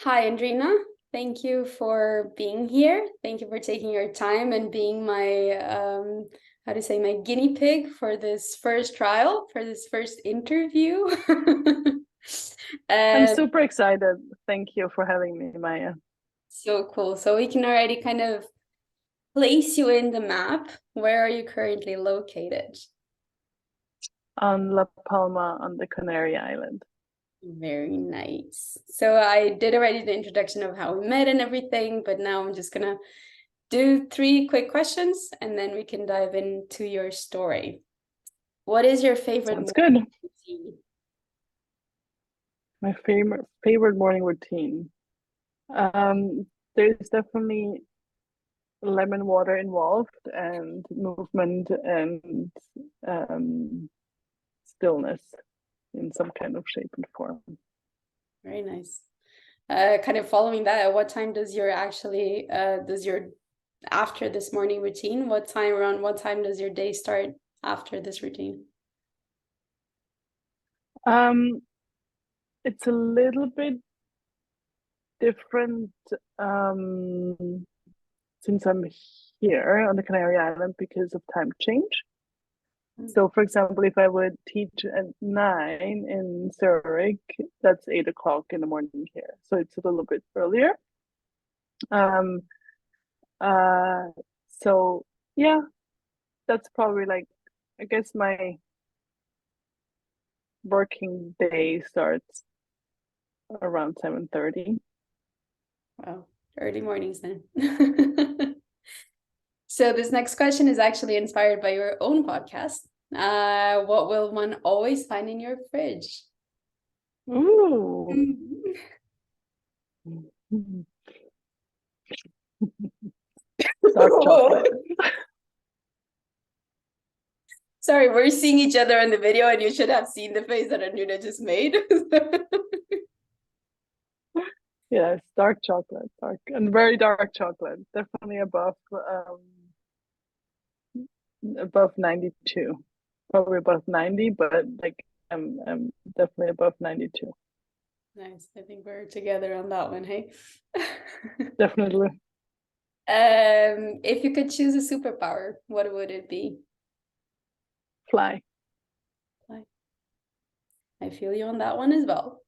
Hi, Andrina. Thank you for being here. Thank you for taking your time and being my, how to say, my guinea pig for this first trial, for this first interview. I'm Um, super excited. Thank you for having me, Maya. so cool. So we can already kind of place you in the map. Where are you currently located? On La Palma on the Canary Island. Very nice. So I did already the introduction of how we met and everything, but now I'm just gonna do three quick questions and then we can dive into your story. What is your favorite Sounds morning good. routine? My favorite morning routine. There's definitely lemon water involved and movement and um, stillness in some kind of shape and form. Very nice. Kind of following that, at what time does your after this morning routine, around what time does your day start after this routine? Um, it's a little bit different since I'm here on the Canary Island because of time change. So, for example, if I would teach at 9 in Zurich, that's 8 o'clock in the morning here. So it's a little bit earlier. Um, uh, so yeah, that's probably like, I guess my working day starts around 7:30. Wow, early mornings then. So this next question is actually inspired by your own podcast. What will one always find in your fridge? Ooh. Mm. Dark chocolate. Sorry, we're seeing each other in the video, and you should have seen the face that Andrina just made. Yes, dark chocolate, dark and very dark chocolate. Definitely above 92. Probably above 90, but like I'm definitely above 92. Nice. I think we're together on that one, hey? Definitely. If you could choose a superpower, what would it be? Fly. Like, I feel you on that one as well.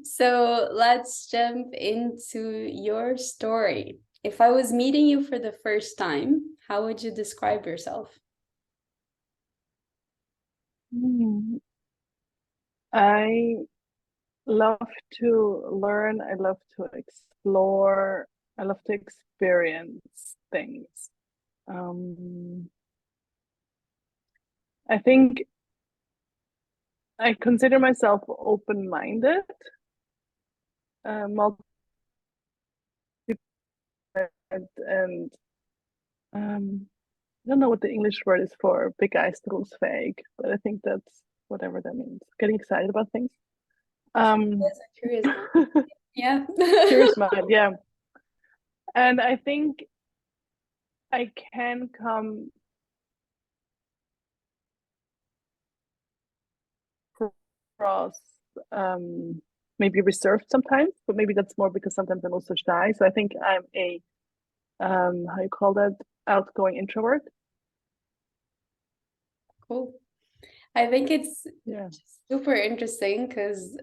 So let's jump into your story. If I was meeting you for the first time, how would you describe yourself? Mm. I love to learn. I love to explore. I love to experience things. Um, I think I consider myself open-minded, multi and I don't know what the English word is for begeisterungsfähig, but I think that's whatever that means. Getting excited about things. Um, Yes, a curious mind. Yeah. curious mind, yeah. And I think I can come across maybe reserved sometimes, but maybe that's more because sometimes I'm also shy. So I think I'm a how you call that, outgoing introvert. Cool. I think it's Yeah. super interesting because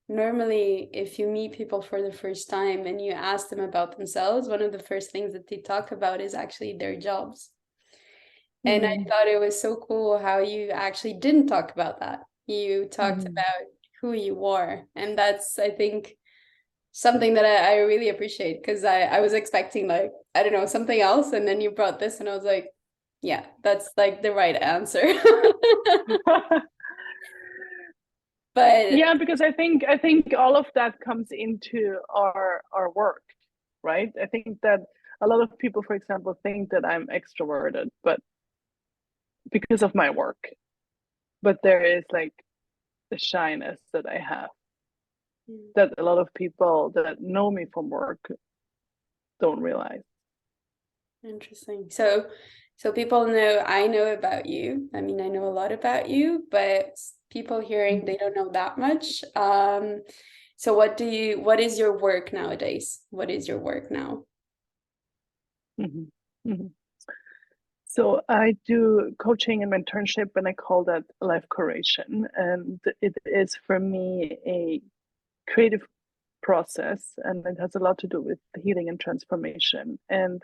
normally, if you meet people for the first time and you ask them about themselves, one of the first things that they talk about is actually their jobs. And I Mm-hmm. thought it was so cool how you actually didn't talk about that. You talked Mm-hmm. about who you are. And that's, I think, something that I really appreciate because I was expecting, like, I don't know, something else. And then you brought this, and I was like, yeah, that's like the right answer. But Yeah, because I think all of that comes into our work, right? I think that a lot of people, for example, think that I'm extroverted, but because of my work. But there is like the shyness that I have that a lot of people that know me from work don't realize. interesting. So people know I know about you. I mean, I know a lot about you, but people hearing they don't know that much. So what is your work nowadays? What is your work now? Mhm. Mhm. So I do coaching and mentorship, and I call that life curation. And it is for me a creative process, and it has a lot to do with healing and transformation. And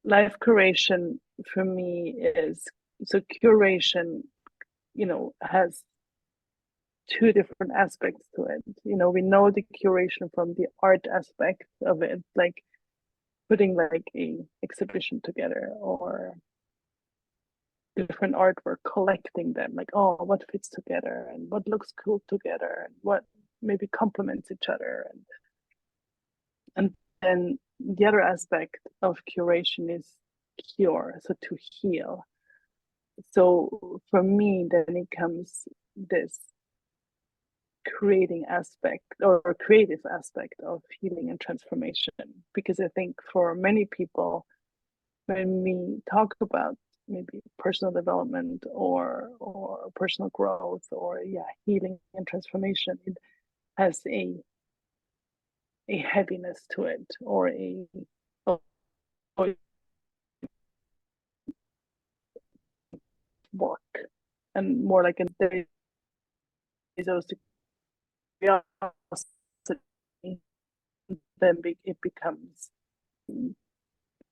life curation for me is, so curation, has two different aspects to it. We know the curation from the art aspect of it, like putting like a exhibition together or different artwork, collecting them, like, oh, what fits together and what looks cool together and what maybe complements each other. And then the other aspect of curation is cure, so to heal. So for me, then it comes this creating aspect or creative aspect of healing and transformation, because I think for many people, when we talk about maybe personal development or personal growth or healing and transformation, it has a heaviness to it, or a work, and more like there is also curiosity, then it becomes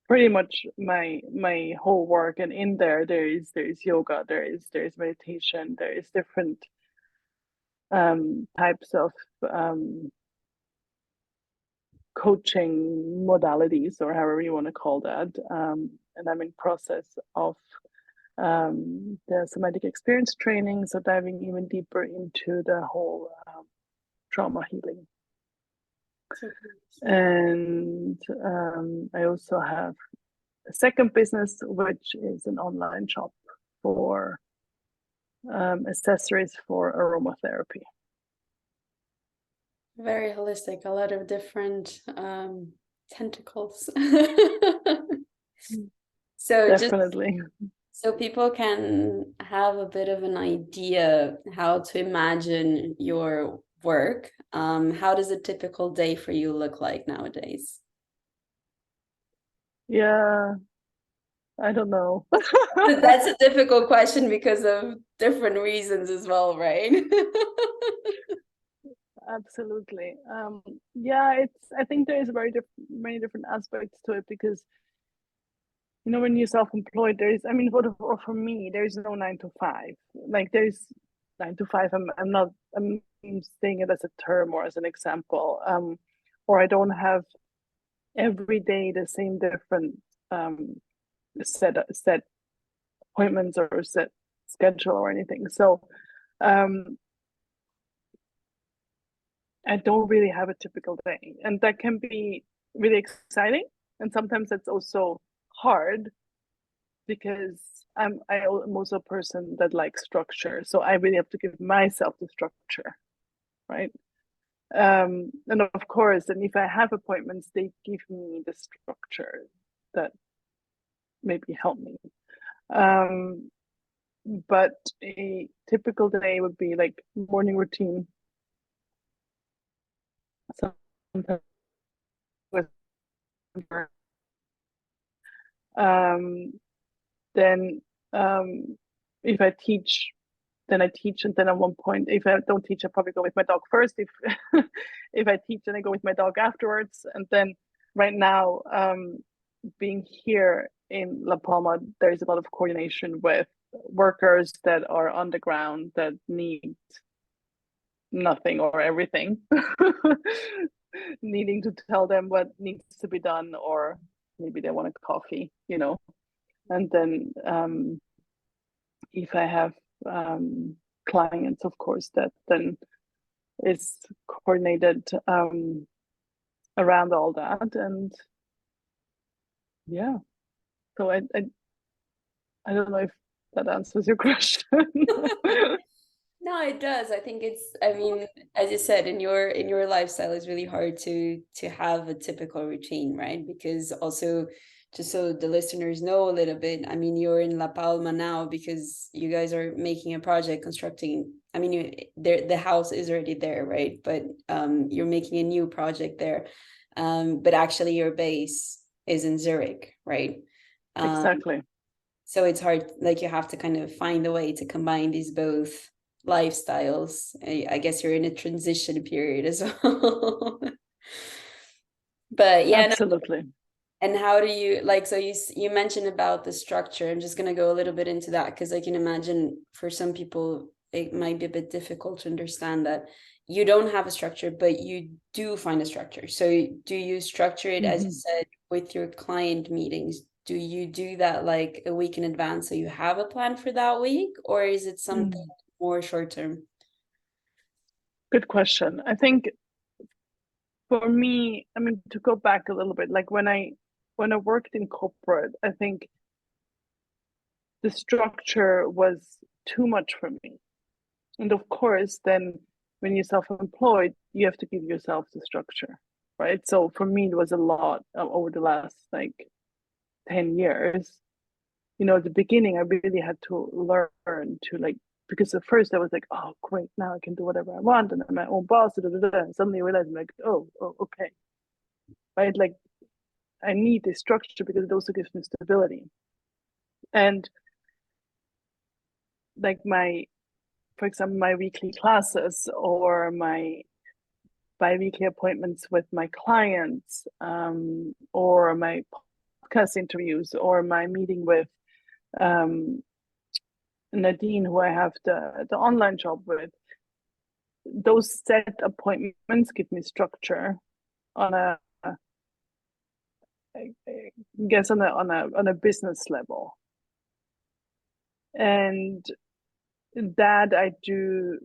pretty much my whole work. And in there is yoga, there is meditation, there is different types of coaching modalities, or however you want to call that. And I'm in process of the somatic experience training, so diving even deeper into the whole trauma healing. And I also have a second business, which is an online shop for accessories for aromatherapy. Very holistic, a lot of different tentacles. So Definitely. so people can have a bit of an idea how to imagine your work. How does a typical day for you look like nowadays? Yeah, I don't know. That's a difficult question because of different reasons as well, right? Absolutely. Yeah, I think there is many different aspects to it, because when you're self-employed, for me, there is no 9 to 5. Like, there's 9 to 5. I'm saying it as a term or as an example. Or I don't have every day the same different set appointments or set schedule or anything. So I don't really have a typical day, and that can be really exciting, and sometimes that's also hard, because I'm also a person that likes structure, so I really have to give myself the structure, right? And of course, and if I have appointments, they give me the structure that maybe help me. But a typical day would be like morning routine. Sometimes with then if I teach, then I teach, and then at one point, if I don't teach, I probably go with my dog first. If if I teach, then I go with my dog afterwards. And then right now, being here in La Palma, there's a lot of coordination with workers that are on the ground that need nothing or everything, needing to tell them what needs to be done, or maybe they want a coffee, And then if I have clients, of course, that then is coordinated around all that. And yeah, so I don't know if that answers your question. No, it does. I think I mean, as you said, in your lifestyle, it's really hard to have a typical routine, right? Because also just so the listeners know a little bit, I mean, you're in La Palma now because you guys are making a project constructing. I mean, the house is already there, right? But you're making a new project there. But actually, your base is in Zurich, right? Exactly. So it's hard, like you have to kind of find a way to combine these both lifestyles. I guess you're in a transition period as well. But yeah, no, Absolutely. and how do you like, so you mentioned about the structure. I'm just going to go a little bit into that because I can imagine for some people it might be a bit difficult to understand that you don't have a structure, but you do find a structure. So do you structure it, as you said, with your client meetings? Do you do that like a week in advance so you have a plan for that week, or is it something more short term? Good question. I think for me, I mean, to go back a little bit, like when I worked in corporate, I think the structure was too much for me. And of course, then when you're self-employed, you have to give yourself the structure, right? So for me, it was a lot over the last like 10 years. You know, at the beginning, I really had to learn to like, because at first I was like, oh, great, now I can do whatever I want and I'm my own boss. Da, da, da, da. And suddenly I realized, I'm like, oh, okay, right? Like, I need this structure because it also gives me stability. And like for example, my weekly classes or my bi-weekly appointments with my clients, or my podcast interviews, or my meeting with Nadine, who I have the online job with. Those set appointments give me structure on I guess on a business level, and that I do.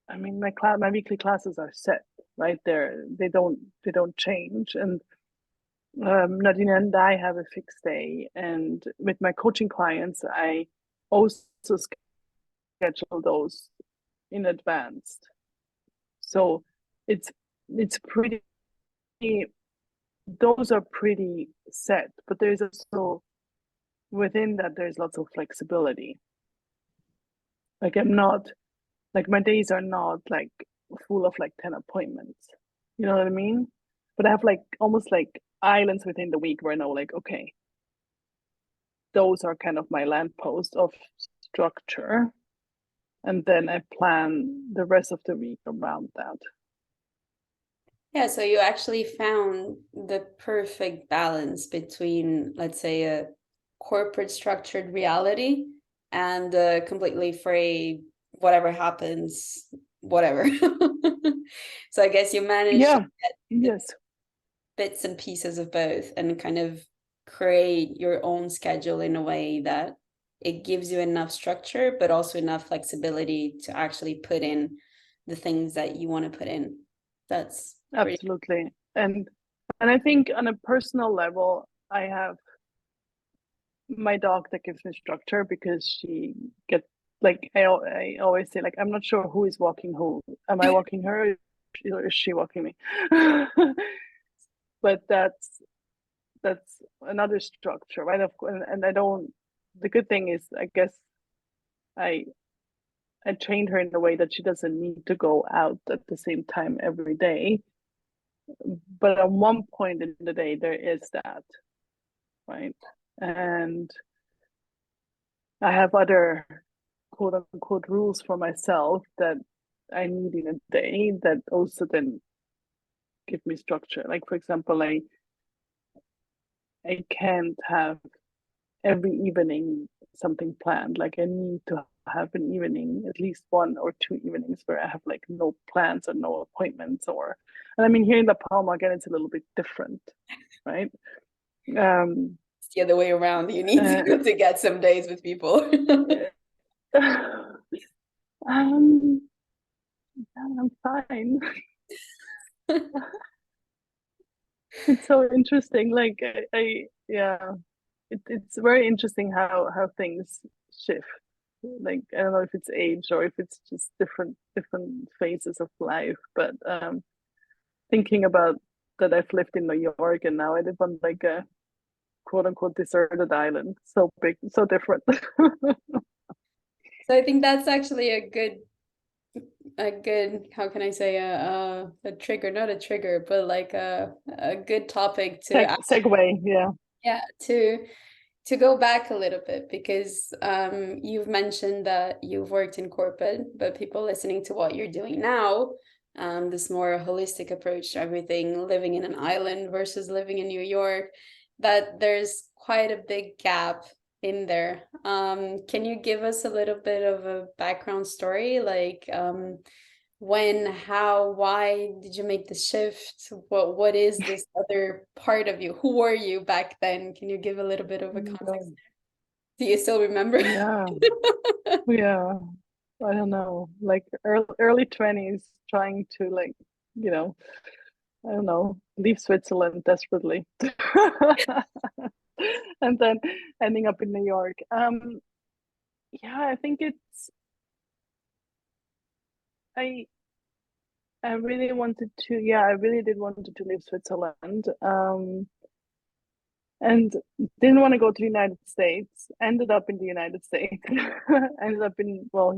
I mean, my weekly classes are set, right? They don't change, and Nadine and I have a fixed day, and with my coaching clients, I also schedule those in advance. So it's it's pretty. Those are pretty set, but there's also within that there's lots of flexibility. Like I'm not like my days are not like full of like 10 appointments. You know what I mean? But I have like almost like islands within the week where I know like, okay, those are kind of my lamppost of structure. And then I plan the rest of the week around that. Yeah, so you actually found the perfect balance between, let's say, a corporate structured reality and a completely free, whatever happens, whatever. So I guess you managed to Yeah. get the Yes. bits and pieces of both and kind of create your own schedule in a way that it gives you enough structure, but also enough flexibility to actually put in the things that you want to put in. That's pretty. Absolutely. And I think on a personal level, I have my dog that gives me structure because she gets like I always say like I'm not sure who is walking who. Am I walking her or is she walking me? But that's another structure, right? Of course, and I don't. The good thing is, I guess I I trained her in a way that she doesn't need to go out at the same time every day. But at one point in the day, there is that, right? And I have other quote unquote rules for myself that I need in a day that also then give me structure. Like for example, I can't have every evening something planned. Like I need to have an evening, at least 1 or 2 evenings where I have like no plans or no appointments or and I mean here in La Palma again it's a little bit different, right? It's the other way around. You need to get some days with people. um I'm fine. It's so interesting. Like I yeah, it's very interesting how things shift. Like I don't know if it's age or if it's just different phases of life, but thinking about that I've lived in New York and now I live on like a quote unquote deserted island. So big, so different. So I think that's actually a good, how can I say, a trigger, not a trigger, but like a good topic to Segue, yeah. Yeah, to go back a little bit, because you've mentioned that you've worked in corporate, but people listening to what you're doing now, this more holistic approach to everything, living in an island versus living in New York, that there's quite a big gap in there. Can you give us a little bit of a background story, like when, how, why did you make the shift? What is this other part of you? Who were you back then? Can you give a little bit of a context? Do you still remember? Yeah, yeah. I don't know, like early 20s, trying to like, you know, I don't know, leave Switzerland desperately. And then ending up in New York. Yeah, I think it's I I really wanted to, yeah, I really did want to leave Switzerland. And didn't want to go to the United States. Ended up in the United States. Ended up in, well,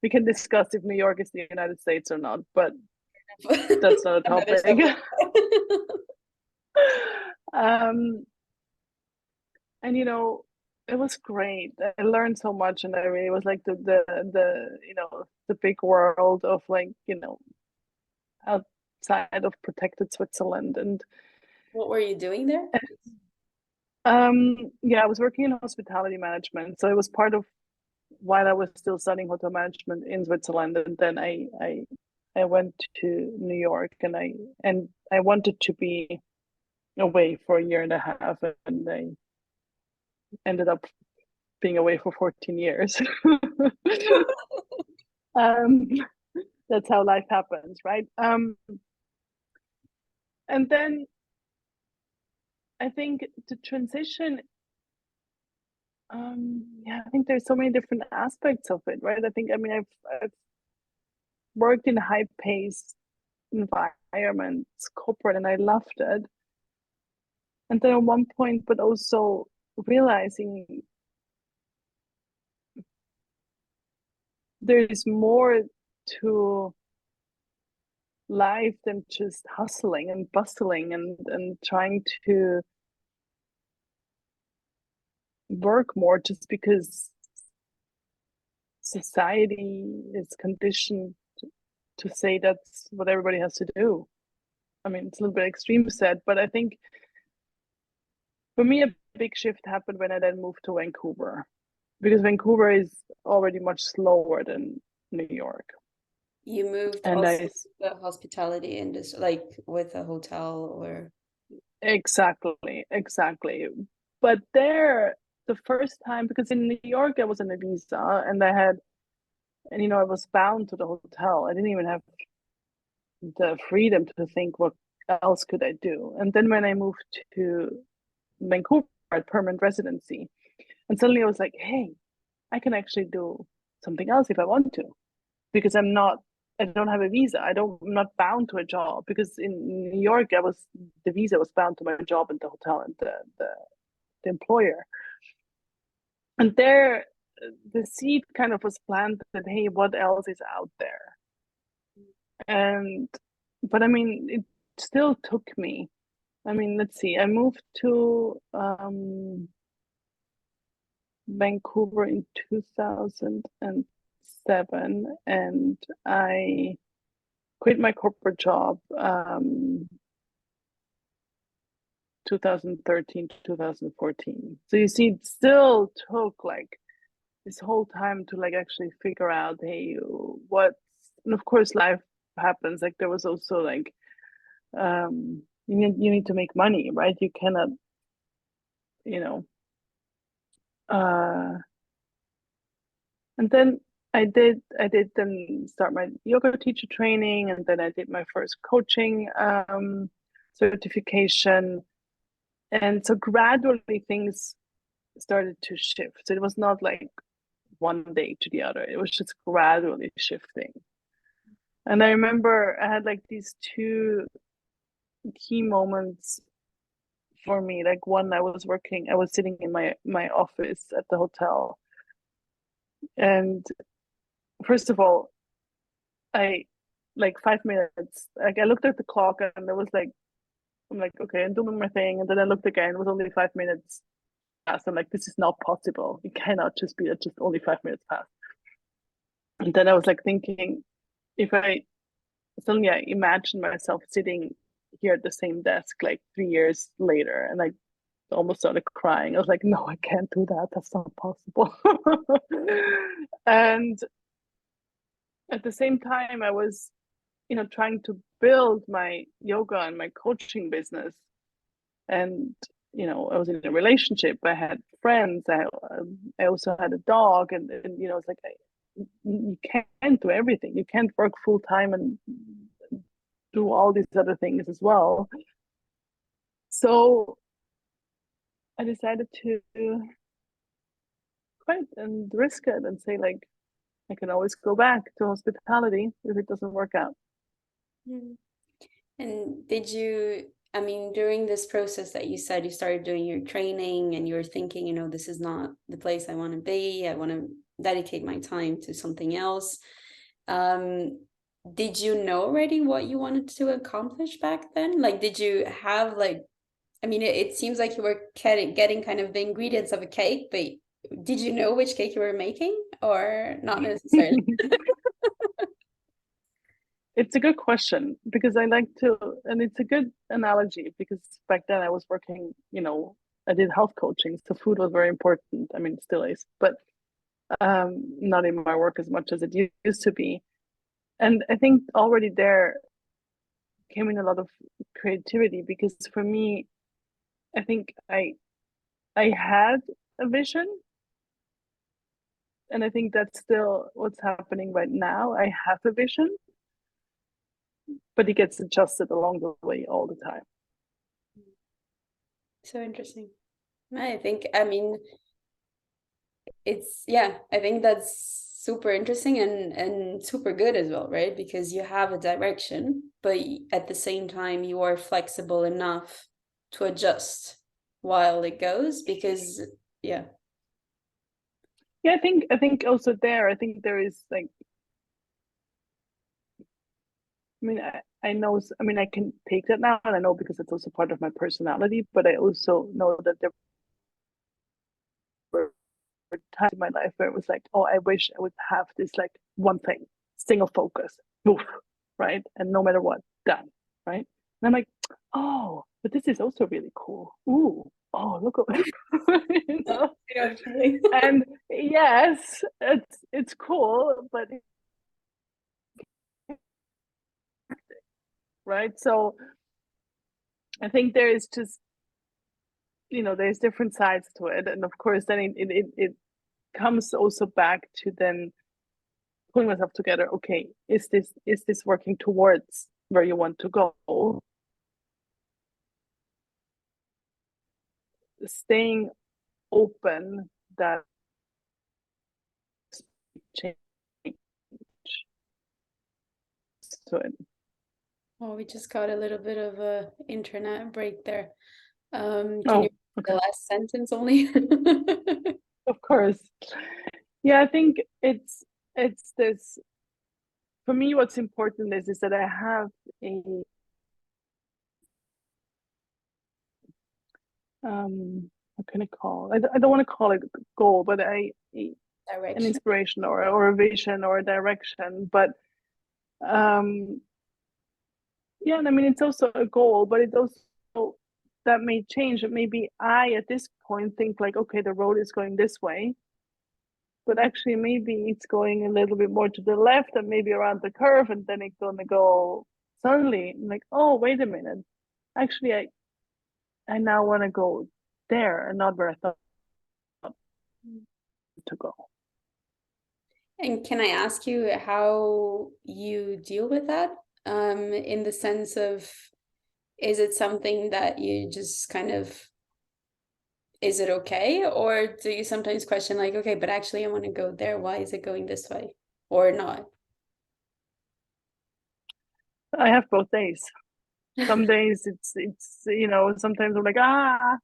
we can discuss if New York is the United States or not, but that's not a Another topic. topic. um, and it was great. I learned so much, and I really was like the the big world of like outside of protected Switzerland. And What were you doing there? yeah, I was working in hospitality management, so it was part of while I was still studying hotel management in Switzerland. And then I went to New York, and I wanted to be away for a year and a half, and I ended up being away for 14 years. um, that's how life happens, right? And then I think the transition, yeah, I think there's so many different aspects of it, right? I think, I mean, I've worked in high paced environments, corporate, and I loved it. And then at one point, but also realizing there's more to life than just hustling and bustling and trying to work more just because society is conditioned to say that's what everybody has to do. I mean, it's a little bit extreme said, but I think for me, a big shift happened when I then moved to Vancouver, because Vancouver is already much slower than New York. You moved And also to the hospitality industry, like with a hotel or? exactly. But there, the first time, because in New York I was on a visa, and I was bound to the hotel. I didn't even have the freedom to think what else could I do. And then when I moved to Vancouver at permanent residency, and suddenly I was like, hey, I can actually do something else if I want to, because I don't have a visa. I'm not bound to a job, because in New York the visa was bound to my job and the hotel and the employer. And there the seed kind of was planted, hey, what else is out there? And but I mean, it still took me. I mean, let's see. I moved to Vancouver in 2007, and I quit my corporate job 2013 to 2014. So you see, it still took like this whole time to like actually figure out, hey, what. And of course life happens. Like there was also like you need to make money, right? You cannot, you know uh and then I did then start my yoga teacher training, and then I did my first coaching certification. And so gradually things started to shift. So it was not like one day to the other, it was just gradually shifting. And I remember I had like these two key moments for me. Like I was sitting in my office at the hotel, and first of all, I like 5 minutes. Like I looked at the clock, and there was like, I'm like, okay, I'm doing my thing, and then I looked again. It was only 5 minutes past. I'm like, this is not possible. It cannot just be that just only 5 minutes past. And then I was like thinking, if I suddenly I imagine myself sitting here at the same desk like 3 years later, and I almost started crying. I was like, no, I can't do that. That's not possible. And at the same time, I was, trying to build my yoga and my coaching business. And, I was in a relationship. I had friends. I also had a dog. And it's like, you can't do everything. You can't work full time and do all these other things as well. So I decided to quit and risk it and say, like, I can always go back to hospitality if it doesn't work out. Mm. And did you, I mean, during this process that you said you started doing your training and you were thinking, this is not the place I want to be, I want to dedicate my time to something else. Did you know already what you wanted to accomplish back then? Like, did you have like, I mean, it seems like you were getting kind of the ingredients of a cake, but did you know which cake you were making or not necessarily? It's a good question because I like to, and it's a good analogy because back then I was working, I did health coaching, so food was very important. I mean, it still is, but not in my work as much as it used to be. And I think already there came in a lot of creativity because for me, I think I had a vision, and I think that's still what's happening right now. I have a vision, but it gets adjusted along the way all the time. So interesting. I mean, I think that's super interesting and super good as well, right? Because you have a direction, but at the same time, you are flexible enough to adjust while it goes because, yeah. Yeah, I think also I think there is like, I mean, I know, I mean, I can take that now, and I know because it's also part of my personality, but I also know that there were times in my life where it was like, oh, I wish I would have this like one thing, single focus, move, right? And no matter what, done, right? And I'm like, oh, but this is also really cool. Ooh, oh, look at you know? And yes, it's cool, but right. So I think there is just, there's different sides to it, and of course, then it comes also back to then pulling myself together. Okay, is this working towards where you want to go? Staying open that change to it. Oh, we just got a little bit of a internet break there. Can Oh, you okay. the last sentence only? Of course. Yeah, I think it's this. For me, what's important is that I have a what can I call? I don't want to call it a goal, but an Direction. inspiration or a vision or a direction. But yeah, and I mean it's also a goal, but it's also that may change. Maybe I at this point think like, okay, the road is going this way, but actually maybe it's going a little bit more to the left and maybe around the curve, and then it's gonna go suddenly like, oh, wait a minute. Actually, I now want to go there and not where I thought to go. And can I ask you how you deal with that? In the sense of, is it something that you just kind of, is it okay? Or do you sometimes question like, okay, but actually I want to go there. Why is it going this way? Or not? I have both days. Some days it's you know, sometimes I'm like, ah.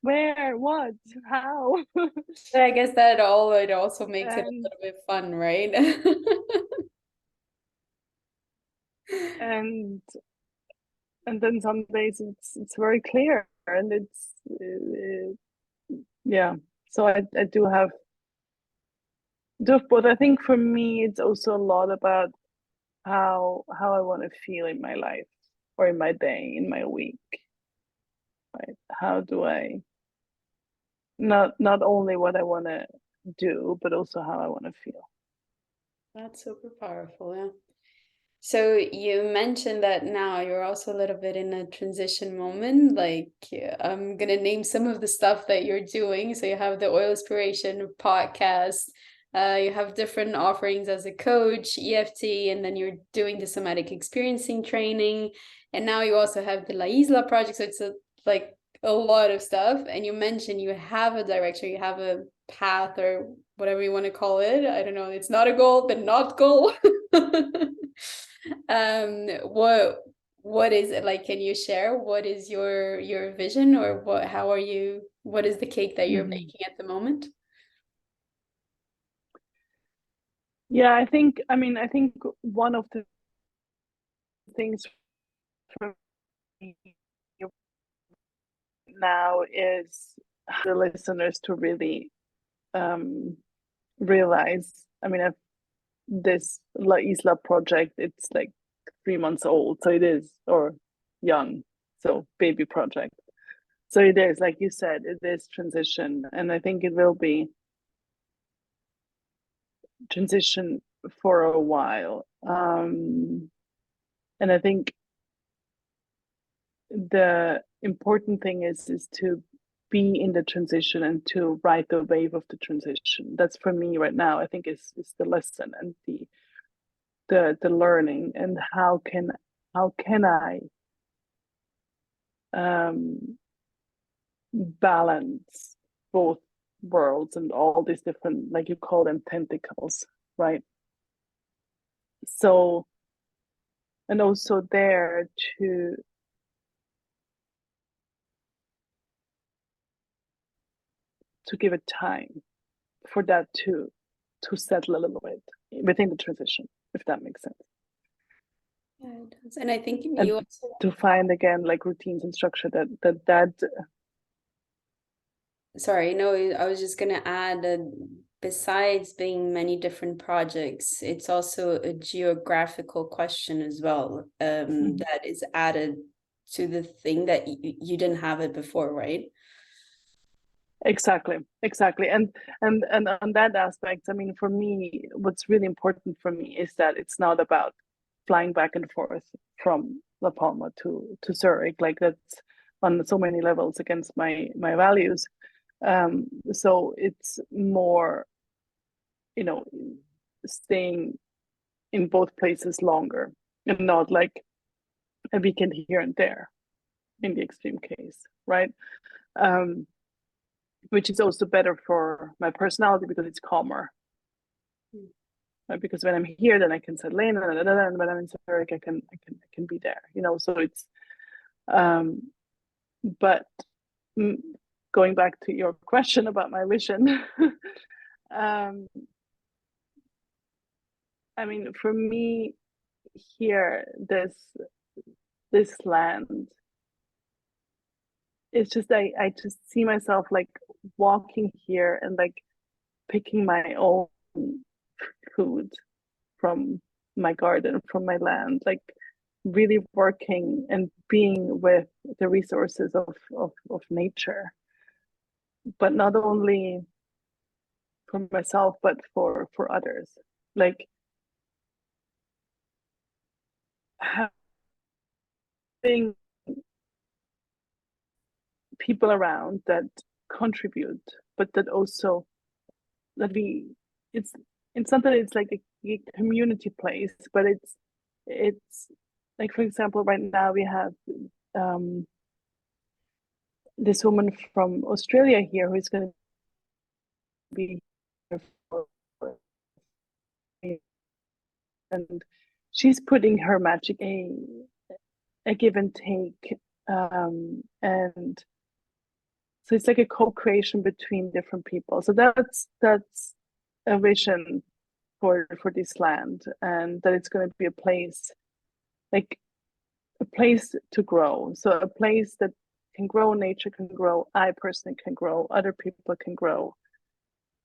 Where, what, how? I guess that all it also makes it a and little bit fun, right? and and then some days it's very clear, and it's yeah. So I do have both. I think for me it's also a lot about how I want to feel in my life, or in my day, in my week, right? How do I, not only what I want to do, but also how I want to feel. That's super powerful, yeah. So you mentioned that now you're also a little bit in a transition moment. Like I'm gonna name some of the stuff that you're doing. So you have the oil inspiration podcast, you have different offerings as a coach, EFT, and then you're doing the somatic experiencing training, and now you also have the La Isla project. So it's like a lot of stuff. And you mentioned you have a direction, you have a path, or whatever you want to call it. I don't know. It's not a goal, but not goal. What is it like? Can you share what is your vision, or what is the cake that you're Mm-hmm. making at the moment? Yeah, I think one of the things for me now is the listeners to really realize. I mean, this La Isla project, it's like 3 months old, so it is, or young, so baby project. So it is, like you said, it is transition, and I think it will be transition for a while. And I think the important thing is to be in the transition and to ride the wave of the transition. That's for me right now. I think is the lesson and the learning, and how can I balance both worlds and all these different, like you call them, tentacles, right? So, and also there to give it time for that to settle a little bit within the transition, if that makes sense. Yeah, it does. And I think And you also, to find again like routines and structure that sorry, no, I was just gonna add that besides being many different projects, it's also a geographical question as well, that is added to the thing that you didn't have it before, right? exactly. And on that aspect, I mean, for me, what's really important for me is that it's not about flying back and forth from La Palma to Zurich. Like, that's on so many levels against my values. So it's more, you know, staying in both places longer, and not like a weekend here and there in the extreme case, right? Um, which is also better for my personality because it's calmer. Right? Because when I'm here, then I can settle in, and when I'm in Zurich, I can be there. You know, so it's um, but going back to your question about my vision, um, I mean, for me here, this land, it's just I just see myself like walking here and like picking my own food from my garden, from my land, like really working and being with the resources of nature, but not only for myself, but for others. Like having people around that contribute, but that also that we it's it's not that it's like a community place, but it's like, for example, right now we have um, this woman from Australia here who is going to be here for she's putting her magic, a give and take, and so it's like a co-creation between different people. So that's a vision for this land, and that it's going to be a place, like a place to grow. So a place that can grow, nature can grow, I personally can grow, other people can grow.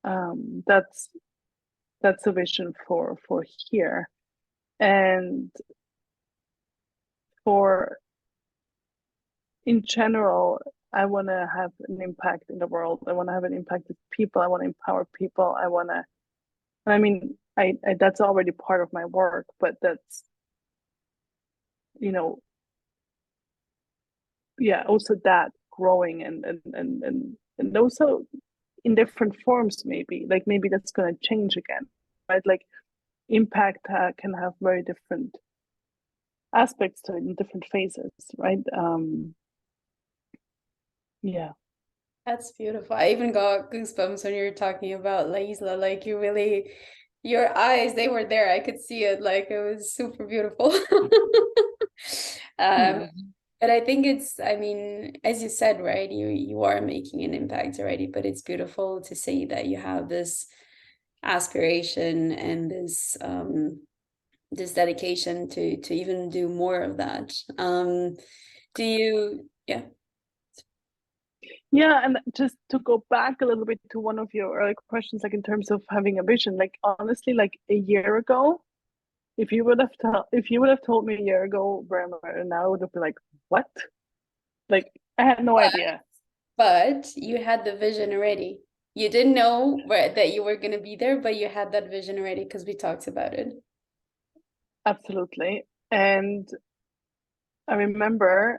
That's a vision for here. And for in general, I want to have an impact in the world. I want to have an impact with people. I want to empower people. I want to, I mean, I that's already part of my work, but that's, you know, yeah, also that growing and also in different forms, maybe like maybe that's going to change again, right? Like impact can have very different aspects to it in different phases, right? Yeah. That's beautiful. I even got goosebumps when you were talking about La Isla. Like you really, your eyes, they were there. I could see it. Like it was super beautiful. Yeah. But I think it's, I mean, as you said, right, you are making an impact already, but it's beautiful to see that you have this aspiration and this dedication to even do more of that. Do you, yeah. Yeah, and just to go back a little bit to one of your earlier questions, like in terms of having a vision, like honestly, like a year ago, if you would have told me a year ago where I'm at now, I would have been like, what? Like I had no idea. But you had the vision already. You didn't know that you were going to be there, but you had that vision already because we talked about it. Absolutely. And I remember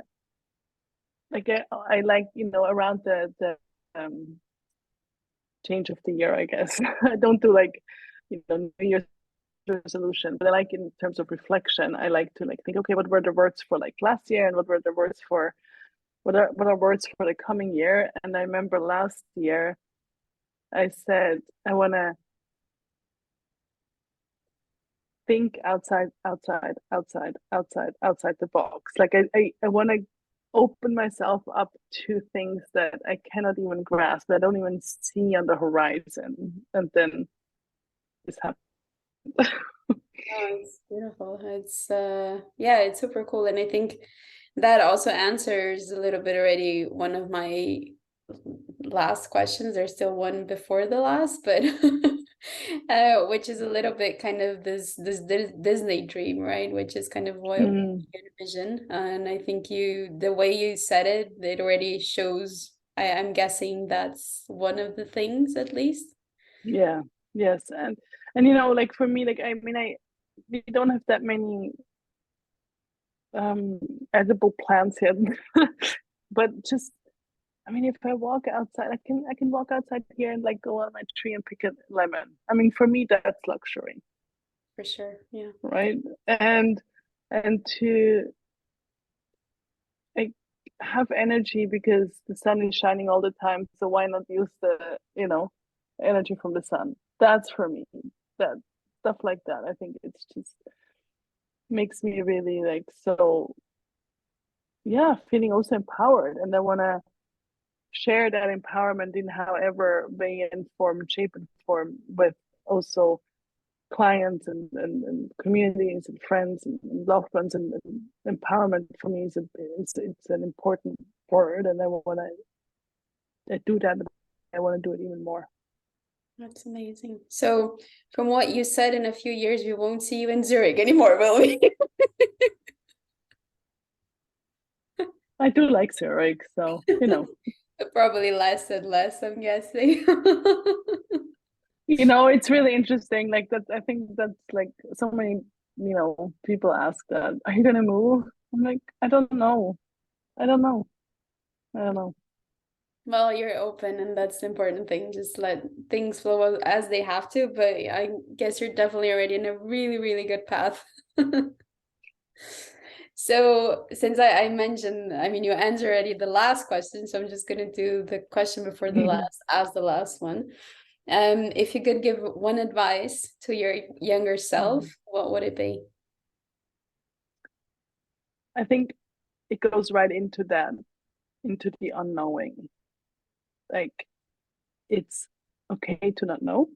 like I like, you know, around the change of the year, I guess. I don't do like, you know, New Year's resolution, but I like in terms of reflection, I like to like think, okay, what were the words for like last year and what were the words for what are words for the coming year? And I remember last year I said I wanna think outside the box. Like I wanna open myself up to things that I cannot even grasp, that I don't even see on the horizon. And then this happened. Oh, it's beautiful. It's yeah, it's super cool. And I think that also answers a little bit already one of my last questions. There's still one before the last, but which is a little bit kind of this Disney dream, right? Which is kind of what Mm, you envision. And I think the way you said it, it already shows. I'm guessing that's one of the things at least. yeah, yes. And you know, like for me, like I mean we don't have that many um edible plants yet. But just I mean if I walk outside, I can walk outside here and like go on my tree and pick a lemon. I mean for me that's luxury, For sure. Yeah. right? And to like have energy because the sun is shining all the time, so why not use the, you know, energy from the sun? That's for me. That stuff like that, I think it's just makes me really like so, yeah, feeling also empowered, and I want to share that empowerment in however way and form, shape and form with also clients and communities and friends and loved ones, and empowerment for me is it's an important word, and I want to do that. I want to do it even more. That's amazing. So, from what you said, in a few years, we won't see you in Zurich anymore, will we? I do like Zurich, so you know. Probably less and less, I'm guessing. You know, it's really interesting. Like that, I think that's like so many, you know, people ask that, are you gonna move? I'm like, I don't know. I don't know. I don't know. Well, you're open, and that's the important thing. Just let things flow as they have to. But I guess you're definitely already in a really, really good path. So, since I mentioned, I mean, you answered already the last question, so I'm just gonna do the question before the last, as the last one. If you could give one advice to your younger self, what would it be? I think it goes right into that, into the unknowing. Like, it's okay to not know.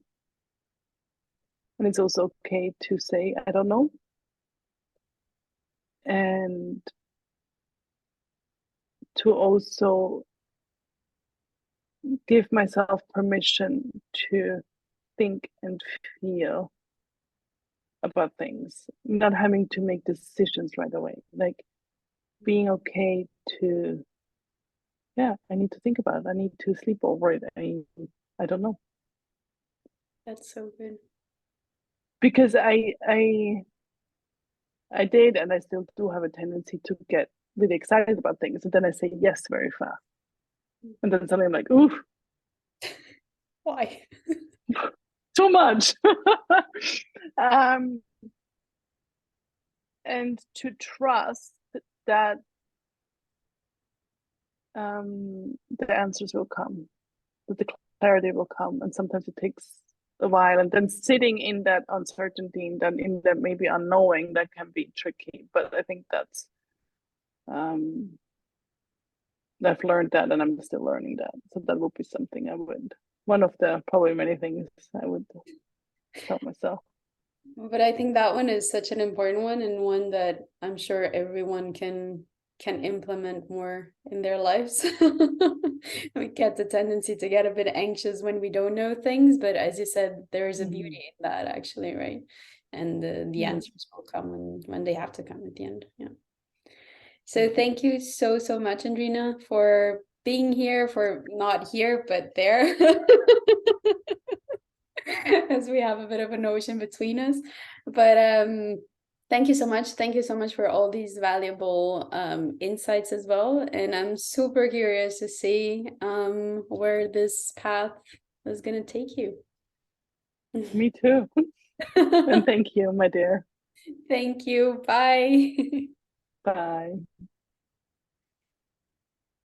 And it's also okay to say, I don't know. And to also give myself permission to think and feel about things, not having to make decisions right away. Like being okay to, yeah, I need to think about it. I need to sleep over it. I don't know. That's so good. Because I did, and I still do have a tendency to get really excited about things, and then I say yes very fast, and then suddenly I'm like, ooh, Why? too much. um, and to trust that the answers will come, that the clarity will come, and sometimes it takes a while, and then sitting in that uncertainty and then in that maybe unknowing, that can be tricky. But I think that's I've learned that, and I'm still learning that. So that would be something I would, one of the probably many things I would tell myself. But I think that one is such an important one, and one that I'm sure everyone can implement more in their lives. We get the tendency to get a bit anxious when we don't know things, but as you said, there is a beauty in that actually, right? And the answers will come when they have to come at the end. Yeah. So thank you so, so much, Andrina, for being here, for not here, but there. As we have a bit of an ocean between us. But thank you so much. Thank you so much for all these valuable insights as well. And I'm super curious to see where this path is going to take you. Me too. And thank you, my dear. Thank you. Bye. Bye.